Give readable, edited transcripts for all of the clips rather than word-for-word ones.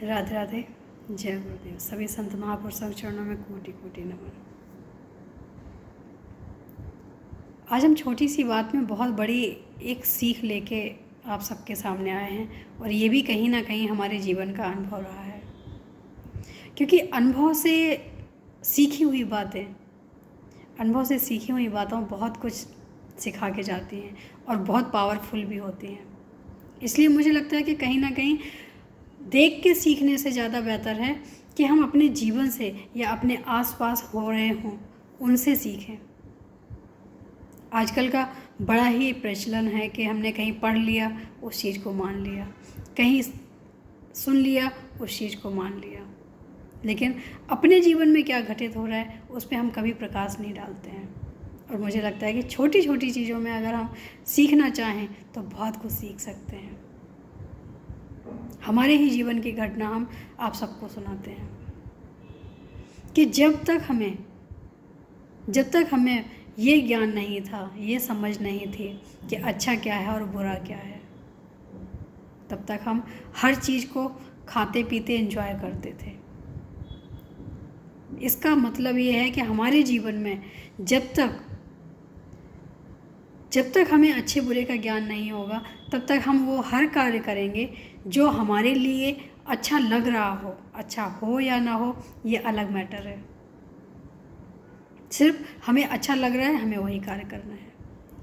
राधे राधे। जय गुरुदेव। सभी संत महापुरुषों के चरणों में कोटि कोटि नमन। आज हम छोटी सी बात में बहुत बड़ी एक सीख लेके आप सबके सामने आए हैं, और ये भी कहीं ना कहीं हमारे जीवन का अनुभव रहा है, क्योंकि अनुभव से सीखी हुई बातों बहुत कुछ सिखा के जाती हैं और बहुत पावरफुल भी होती हैं। इसलिए मुझे लगता है कि कहीं ना कहीं देख के सीखने से ज़्यादा बेहतर है कि हम अपने जीवन से या अपने आसपास हो रहे हों उनसे सीखें। आजकल का बड़ा ही प्रचलन है कि हमने कहीं पढ़ लिया, उस चीज़ को मान लिया, कहीं सुन लिया, उस चीज़ को मान लिया, लेकिन अपने जीवन में क्या घटित हो रहा है उस पर हम कभी प्रकाश नहीं डालते हैं। और मुझे लगता है कि छोटी छोटी चीज़ों में अगर हम सीखना चाहें तो बहुत कुछ सीख सकते हैं। हमारे ही जीवन की घटना हम आप सबको सुनाते हैं कि जब तक हमें ये ज्ञान नहीं था, ये समझ नहीं थी कि अच्छा क्या है और बुरा क्या है, तब तक हम हर चीज़ को खाते पीते एंजॉय करते थे। इसका मतलब ये है कि हमारे जीवन में जब तक हमें अच्छे बुरे का ज्ञान नहीं होगा, तब तक हम वो हर कार्य करेंगे जो हमारे लिए अच्छा लग रहा हो। अच्छा हो या ना हो ये अलग मैटर है, सिर्फ हमें अच्छा लग रहा है, हमें वही कार्य करना है।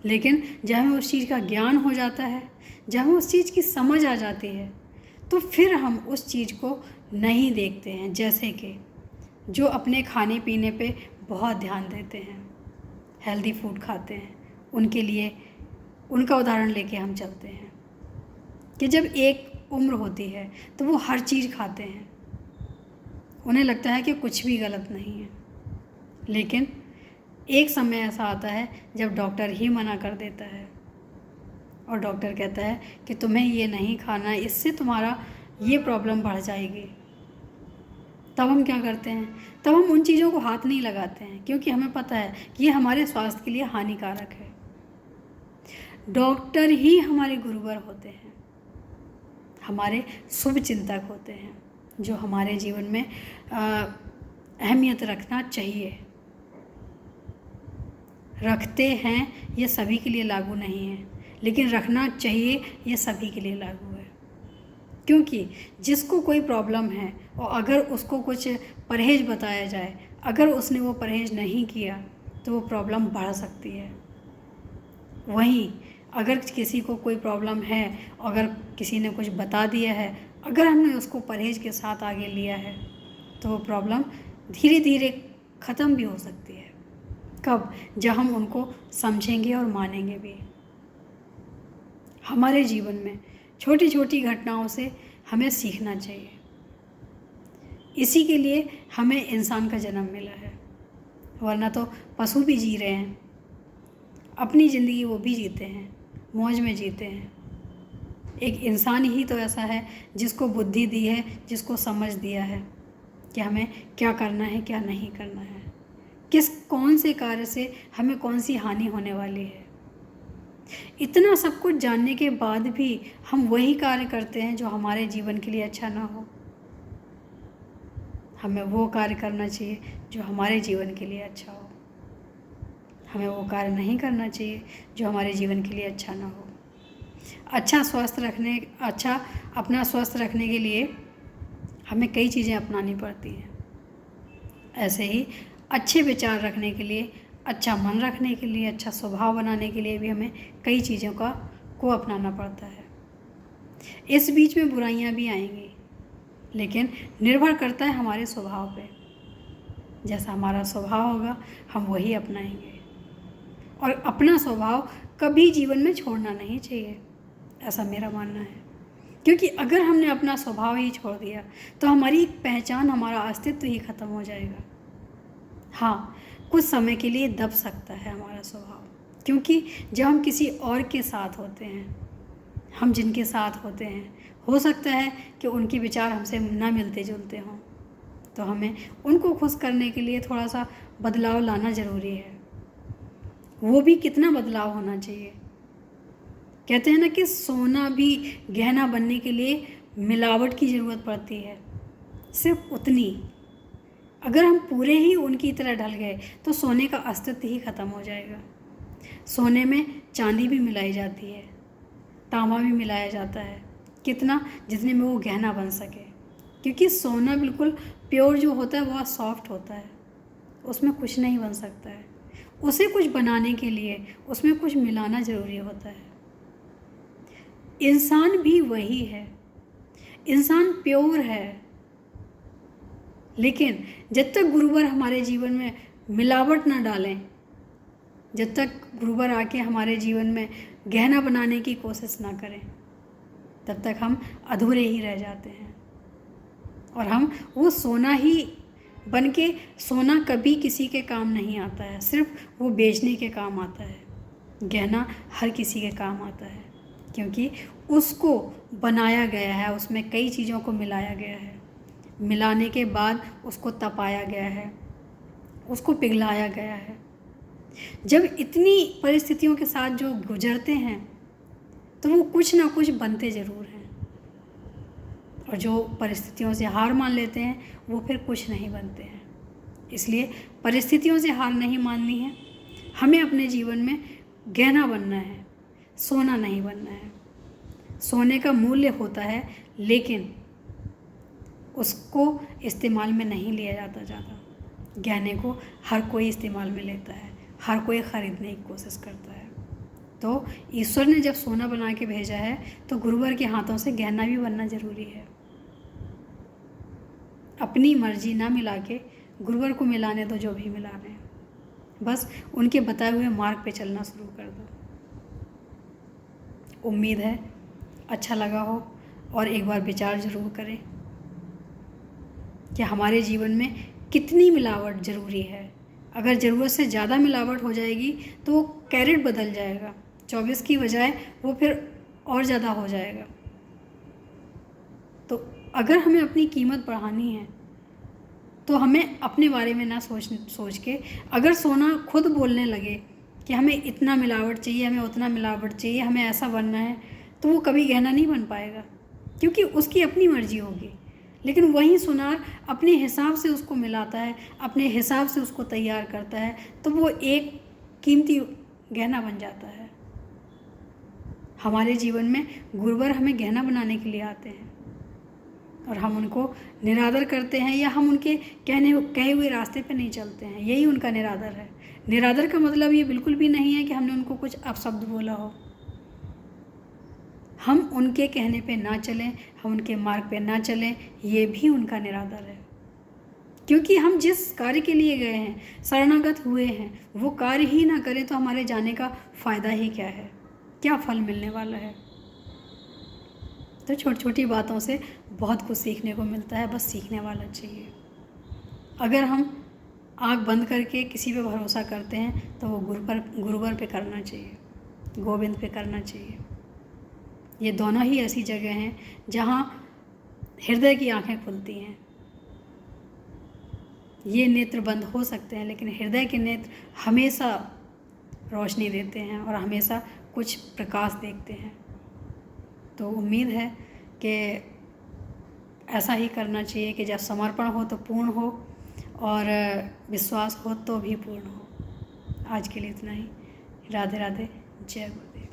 लेकिन जब हमें उस चीज़ का ज्ञान हो जाता है, जब हमें उस चीज़ की समझ आ जाती है, तो फिर हम उस चीज़ को नहीं देखते हैं। जैसे कि जो अपने खाने पीने पे बहुत ध्यान देते हैं, हेल्दी फूड खाते हैं, उनके लिए उनका उदाहरण लेके हम चलते हैं कि जब एक उम्र होती है तो वो हर चीज़ खाते हैं, उन्हें लगता है कि कुछ भी गलत नहीं है। लेकिन एक समय ऐसा आता है जब डॉक्टर ही मना कर देता है और डॉक्टर कहता है कि तुम्हें ये नहीं खाना, इससे तुम्हारा ये प्रॉब्लम बढ़ जाएगी। तब हम क्या करते हैं? तब हम उन चीज़ों को हाथ नहीं लगाते हैं, क्योंकि हमें पता है कि ये हमारे स्वास्थ्य के लिए हानिकारक है। डॉक्टर ही हमारे गुरुवर होते हैं, हमारे शुभ चिंतक होते हैं, जो हमारे जीवन में अहमियत रखना चाहिए, रखते हैं। ये सभी के लिए लागू नहीं है, लेकिन रखना चाहिए, ये सभी के लिए लागू है। क्योंकि जिसको कोई प्रॉब्लम है और अगर उसको कुछ परहेज बताया जाए, अगर उसने वो परहेज नहीं किया तो वो प्रॉब्लम बढ़ सकती है। वहीं अगर किसी को कोई प्रॉब्लम है, अगर किसी ने कुछ बता दिया है, अगर हमने उसको परहेज के साथ आगे लिया है तो वो प्रॉब्लम धीरे धीरे ख़त्म भी हो सकती है। कब? जब हम उनको समझेंगे और मानेंगे भी। हमारे जीवन में छोटी छोटी घटनाओं से हमें सीखना चाहिए। इसी के लिए हमें इंसान का जन्म मिला है, वरना तो पशु भी जी रहे हैं, अपनी ज़िंदगी वो भी जीते हैं, मौज में जीते हैं। एक इंसान ही तो ऐसा है जिसको बुद्धि दी है, जिसको समझ दिया है कि हमें क्या करना है, क्या नहीं करना है, कौन से कार्य से हमें कौन सी हानि होने वाली है। इतना सब कुछ जानने के बाद भी हम वही कार्य करते हैं जो हमारे जीवन के लिए अच्छा ना हो। हमें वो कार्य करना चाहिए जो हमारे जीवन के लिए अच्छा हो। हमें वो कार्य नहीं करना चाहिए जो हमारे जीवन के लिए अच्छा ना हो। अपना स्वस्थ रखने के लिए हमें कई चीज़ें अपनानी पड़ती हैं। ऐसे ही अच्छे विचार रखने के लिए, अच्छा मन रखने के लिए, अच्छा स्वभाव बनाने के लिए भी हमें कई चीज़ों को अपनाना पड़ता है। इस बीच में बुराइयां भी आएंगी, लेकिन निर्भर करता है हमारे स्वभाव पे। जैसा हमारा स्वभाव होगा हम वही अपनाएंगे, और अपना स्वभाव कभी जीवन में छोड़ना नहीं चाहिए, ऐसा मेरा मानना है। क्योंकि अगर हमने अपना स्वभाव ही छोड़ दिया तो हमारी पहचान, हमारा अस्तित्व ही ख़त्म हो जाएगा। हाँ, कुछ समय के लिए दब सकता है हमारा स्वभाव, क्योंकि जब हम किसी और के साथ होते हैं, हम जिनके साथ होते हैं, हो सकता है कि उनके विचार हमसे ना मिलते जुलते हों, तो हमें उनको खुश करने के लिए थोड़ा सा बदलाव लाना ज़रूरी है। वो भी कितना बदलाव होना चाहिए? कहते हैं ना कि सोना भी गहना बनने के लिए मिलावट की ज़रूरत पड़ती है। सिर्फ उतनी। अगर हम पूरे ही उनकी तरह ढल गए तो सोने का अस्तित्व ही ख़त्म हो जाएगा। सोने में चांदी भी मिलाई जाती है, तांबा भी मिलाया जाता है, कितना, जितने में वो गहना बन सके। क्योंकि सोना बिल्कुल प्योर जो होता है वो सॉफ्ट होता है, उसमें कुछ नहीं बन सकता है। उसे कुछ बनाने के लिए उसमें कुछ मिलाना ज़रूरी होता है। इंसान भी वही है, इंसान प्योर है, लेकिन जब तक गुरुवर हमारे जीवन में मिलावट ना डालें, जब तक गुरुवर आके हमारे जीवन में गहना बनाने की कोशिश ना करें, तब तक हम अधूरे ही रह जाते हैं। और हम वो सोना ही बन के, सोना कभी किसी के काम नहीं आता है, सिर्फ वो बेचने के काम आता है। गहना हर किसी के काम आता है, क्योंकि उसको बनाया गया है, उसमें कई चीज़ों को मिलाया गया है, मिलाने के बाद उसको तपाया गया है, उसको पिघलाया गया है। जब इतनी परिस्थितियों के साथ जो गुजरते हैं तो वो कुछ ना कुछ बनते ज़रूर हैं, और जो परिस्थितियों से हार मान लेते हैं वो फिर कुछ नहीं बनते हैं। इसलिए परिस्थितियों से हार नहीं माननी है, हमें अपने जीवन में गहना बनना है, सोना नहीं बनना है। सोने का मूल्य होता है, लेकिन उसको इस्तेमाल में नहीं लिया जाता ज़्यादा। गहने को हर कोई इस्तेमाल में लेता है, हर कोई ख़रीदने की कोशिश करता है। तो ईश्वर ने जब सोना बना के भेजा है तो गुरुवर के हाथों से गहना भी बनना ज़रूरी है। अपनी मर्जी ना मिला के गुरुवर को मिलाने दो, जो भी मिला रहे हैं, बस उनके बताए हुए मार्ग पे चलना शुरू कर दो। उम्मीद है अच्छा लगा हो, और एक बार विचार ज़रूर करें कि हमारे जीवन में कितनी मिलावट ज़रूरी है। अगर ज़रूरत से ज़्यादा मिलावट हो जाएगी तो वो कैरेट बदल जाएगा, 24 की बजाय वो फिर और ज़्यादा हो जाएगा। तो अगर हमें अपनी कीमत बढ़ानी है तो हमें अपने बारे में ना सोच के, अगर सोना खुद बोलने लगे कि हमें इतना मिलावट चाहिए, हमें उतना मिलावट चाहिए, हमें ऐसा बनना है, तो वो कभी गहना नहीं बन पाएगा, क्योंकि उसकी अपनी मर्जी होगी। लेकिन वही सुनार अपने हिसाब से उसको मिलाता है, अपने हिसाब से उसको तैयार करता है, तो वो एक कीमती गहना बन जाता है। हमारे जीवन में गुरुवर हमें गहना बनाने के लिए आते हैं, और हम उनको निरादर करते हैं, या हम उनके कहे हुए रास्ते पे नहीं चलते हैं। यही उनका निरादर है। निरादर का मतलब ये बिल्कुल भी नहीं है कि हमने उनको कुछ अपशब्द बोला हो। हम उनके कहने पे ना चलें, हम उनके मार्ग पे ना चलें, ये भी उनका निरादर है। क्योंकि हम जिस कार्य के लिए गए हैं, शरणागत हुए हैं, वो कार्य ही ना करें तो हमारे जाने का फ़ायदा ही क्या है, क्या फल मिलने वाला है। तो छोटी छोटी बातों से बहुत कुछ सीखने को मिलता है, बस सीखने वाला चाहिए। अगर हम आँख बंद करके किसी पे भरोसा करते हैं तो वो गुरुवर पे करना चाहिए, गोविंद पे करना चाहिए। ये दोनों ही ऐसी जगह हैं जहाँ हृदय की आँखें खुलती हैं। ये नेत्र बंद हो सकते हैं, लेकिन हृदय के नेत्र हमेशा रोशनी देते हैं और हमेशा कुछ प्रकाश देखते हैं। तो उम्मीद है कि ऐसा ही करना चाहिए कि जब समर्पण हो तो पूर्ण हो, और विश्वास हो तो भी पूर्ण हो। आज के लिए इतना ही। राधे राधे, जय गुरुदेव।